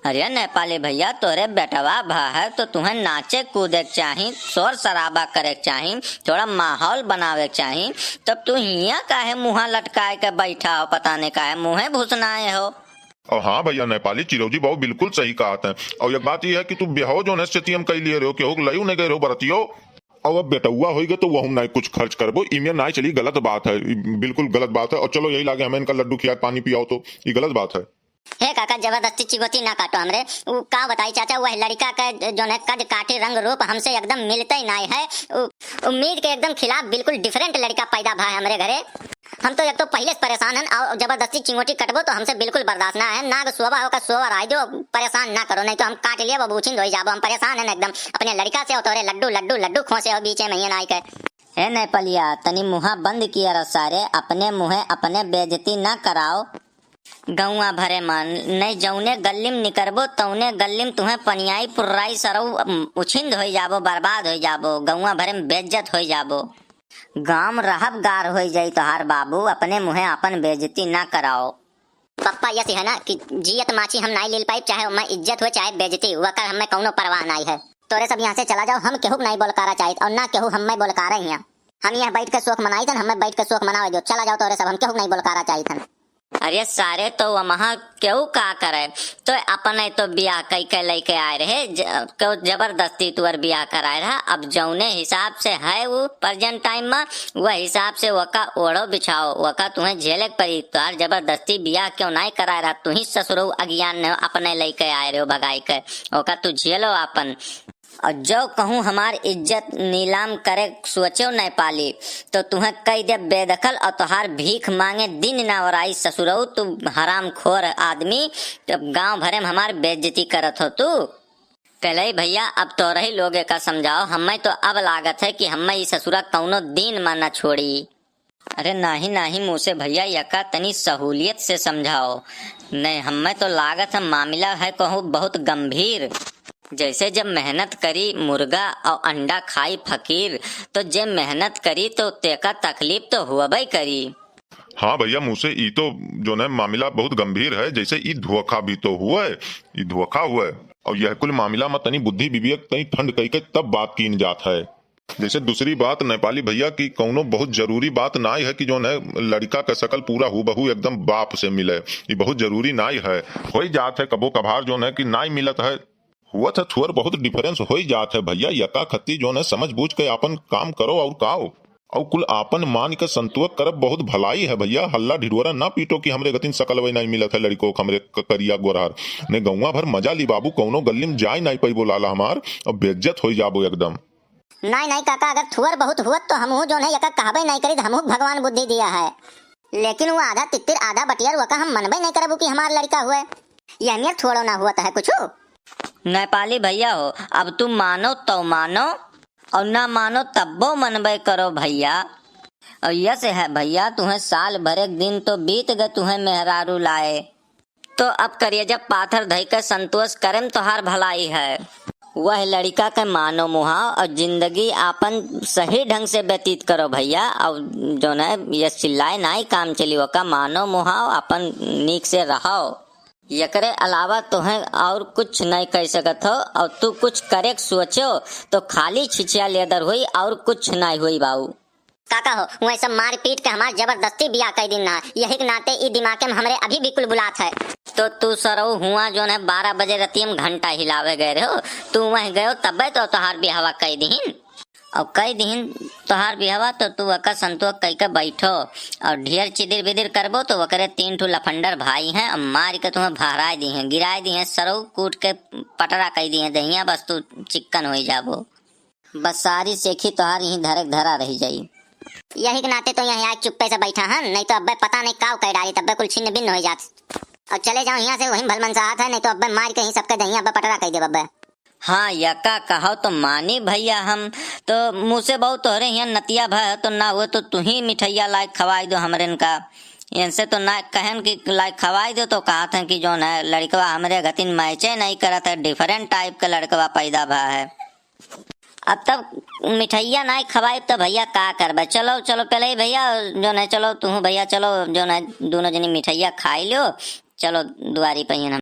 अरे नेपाली भैया तोरे बेटवा भा है तो तुम्हें नाचे कूदे के चाही, शोर शराबा करे के चाही, थोड़ा माहौल बनावे के चाही। तब तू हिया काहे मुँह लटकाए के बैठा हो, पता नहीं काहे मुँहे घुसनाए हो। और हाँ भैया नेपाली चिरौजी बाबू बिल्कुल सही कहा था। और एक बात यह है कि तू बेहो जो स्थिति कई लिए रहो केहू लयू नहीं गए रहो बरतियो। और अब बेटुआ होगा तो वह नहीं कुछ खर्च करबो, इमे नहीं चली, गलत बात है, बिल्कुल गलत बात है। और चलो यही लागे हमें इनका लड्डू खिया पानी पियाओ तो ये गलत बात है। हे काका जबरदस्ती चिगोती ना काटो हमरे। वो का बताई चाचा, वह लड़का का जो है कद काटे रंग रूप हमसे एकदम मिलते ही नहीं है। उम्मीद के एकदम खिलाफ बिल्कुल डिफरेंट लड़का पैदा भा है हमारे घरे। हम तो एक तो पहले से परेशान हैं और जबरदस्ती चिंगोटी कटबो तो हमसे बिल्कुल बर्दाश्त ना है। नाग सोवा होगा सोवा राय दो, परेशान ना करो नहीं तो हम काट लिए बाबू छिंद हो जाबो। हम परेशान हैं एकदम अपने लड़का से। और तोरे लड्डू लड्डू लड्डू खोसे हो बीचे में आई के। हे नेपालिया तनी मुँह बंद किया रसारे, अपने मुँहे अपने बेइज्जती ना कराओ। गौआ भरे मन नहीं जौने गल्लीम निकरबो तौने गल्लीम तुम्हें पनियाई पुर्राई सरऊ उछिंद हो जाबो, बर्बाद हो जाबो, गौआ भरे में बेइज्जत हो जाबो। गांव रहब गार हो जाई तोहार बाबू, अपने मुँहे अपन बेइज्जती ना कराओ। पप्पा ये है ना कि जियत माची हम नहीं ले पाई, चाहे मैं इज्जत हो चाहे बेइज्जती हुआ कर हमें कौनो परवाह नहीं है। तोरे सब यहाँ से चला जाओ, हम केहू नहीं बोलकारा चाहिए और ना केहू हम बोलकारा ही हैं। हम यहाँ बैठ के शोक मनाई थन, हमें बैठ के शोक मनावे दो। चला जाओ तोरे सब, हम केहू नहीं बोलकारा चाहिए थन। अरे सारे तो वहाँ क्यों का करे, तो अपने तो ब्याह कई के लेके आए रहे, क्यों जबरदस्ती तुअर ब्याह कराए रहा। अब जौने हिसाब से है वो प्रेजेंट टाइम में वह हिसाब से वका ओढ़ो बिछाओ, वका तुम्हें झेले पड़ी। तुहार जबरदस्ती ब्याह क्यों नहीं कराए रहा, तू ही ससुरो अज्ञान अपने लेके आए रहे हो भगाई के, वका तू झेलो अपन। और जो कहूँ हमार इज्जत नीलाम करे सोचो नेपाली तो तुम्हें कई दे बेदखल और तुहार भीख मांगे दिन ना और आई ससुरऊ। तू हराम खोर आदमी, जब गांव भरे में हमार बेइज्जती करत हो तू। पहले भैया अब तो रही लोगे का समझाओ, हमें तो अब लागत है कि हमें ये ससुरा कौनो दिन में न छोड़ी। अरे नाही नाही मुँह से भैया यका तनी सहूलियत से समझाओ। नहीं हमें तो लागत है मामला है कहूँ बहुत गंभीर। जैसे जब मेहनत करी मुर्गा और अंडा खाई फकीर, तो जब मेहनत करी तो तेका तकलीफ तो हुआ भाई करी। हाँ भैया मुँह से ई तो जो है मामला बहुत गंभीर है। जैसे ई धोखा भी तो हुआ है, ई धोखा हुआ है। और यह कुल मामला में तनी बुद्धि विवेक तनी ठंड कई के तब बात की जात है। जैसे दूसरी बात नेपाली भैया की कौनो बहुत जरूरी बात नाई है कि जो है लड़का का शकल पूरा हूबहू एकदम बाप से मिले, ये बहुत जरूरी नाई है। हो जात है कबो कभार जो है कि नाई मिलत है, हुआ था थोड़ बहुत डिफरेंस हो जात है भैया। यका खत्ती जो है समझ बूझ के अपन काम करो और काओ और कुल आपन मान के संतोष करब बहुत भलाई है भैया। हल्ला ढिढोरा ना पीटो कि हमरे गतिन सकल वही नहीं मिलत है लड़को हमरे करिया गोरहार ने गौवा भर मजा ली बाबू। कौनो गली में जाए नहीं पई बोलाला हमार और बेइज्जत हो जाबो एकदम। नहीं नहीं काका, अगर थुअर बहुत हुआ तो हम जो है यका कहबे नहीं करी, हमहू भगवान बुद्धि दिया है। लेकिन वो आधा तित्तिर आधा बटियार वका हम मनबे नहीं करबू कि हमार लड़का हुए। ये मेर थोड़ो ना हुआ है कुछ। नेपाली भैया हो अब तुम मानो तो मानो और ना मानो तब्बो मनबे करो भैया। और यह से है भैया तुम्हें साल भर एक दिन तो बीत गए तुम्हें मेहरारू लाए, तो अब करिए जब पाथर धई के संतोष करें तो हार भलाई है। वह लड़का के मानो मुहा और जिंदगी आपन सही ढंग से व्यतीत करो भैया। और जो है ये चिल्लाए नहीं काम चली वो का मानो मुहा अपन नीक से रहो। एकरे अलावा तुम्हें और कुछ नहीं कह सकत हो। और तू कुछ करे सोचो तो खाली छिछिया लेदर हुई और कुछ नहीं हुई बाबू। काका हो वह सब मार पीट के हमार जबरदस्ती बिया कई दिन ना, यही के नाते ई दिमाग में हमरे अभी भी कुल बुलात है। तो तू सरऊ हुआ जो है 12 बजे रतिया में घंटा हिलावे गए रहो, तू वह गयो तब तो तोहार बिहावा कई दिन। और कई दिन तोहार बिहावा तो तू वका संतोष कई के बैठो और ढेर चिदिर बिदिर करबो तो वकरे 3 ठू लफंडर भाई हैं और मार के तुम्हें भराए दी हैं गिराए दी हैं सरऊ कूट के पटरा कई दी हैं दहिया, बस तू चिक्कन हो जाबो। बस सारी सेखी तोहार यही धरक धरा रही जाई। यही के नाते तो यहाँ चुप्पे से बैठा हन, नहीं तो अब्बे पता नहीं काव कह डाली तब्बे कुल छिन्न भिन्न हो जात। और चले जाओ यहाँ से वही भलमन साथ है, नहीं तो अब्बे मार के ही सबके दहिया अब्बे पटरा कह दे अब्बे। हाँ यका कहो तो मानी भैया, हम तो मुँह से बहुत तोहरे यहाँ नतिया भय तो ना हुए तो तू ही मिठैया लायक खवाई दो हमरे का। इनसे तो ना कहन कि लायक खवाई दो तो कहा था कि जो है लड़कवा हमरे गतिन मैचे नहीं करा था, डिफरेंट टाइप का लड़कवा पैदा भा है। अब तब मिठैया ना खवाए तो भैया का करबे। चलो चलो पहले ही भैया जो है चलो तू भैया चलो जो है दोनों जनी मिठैया खाई लो, चलो दुआरी पे।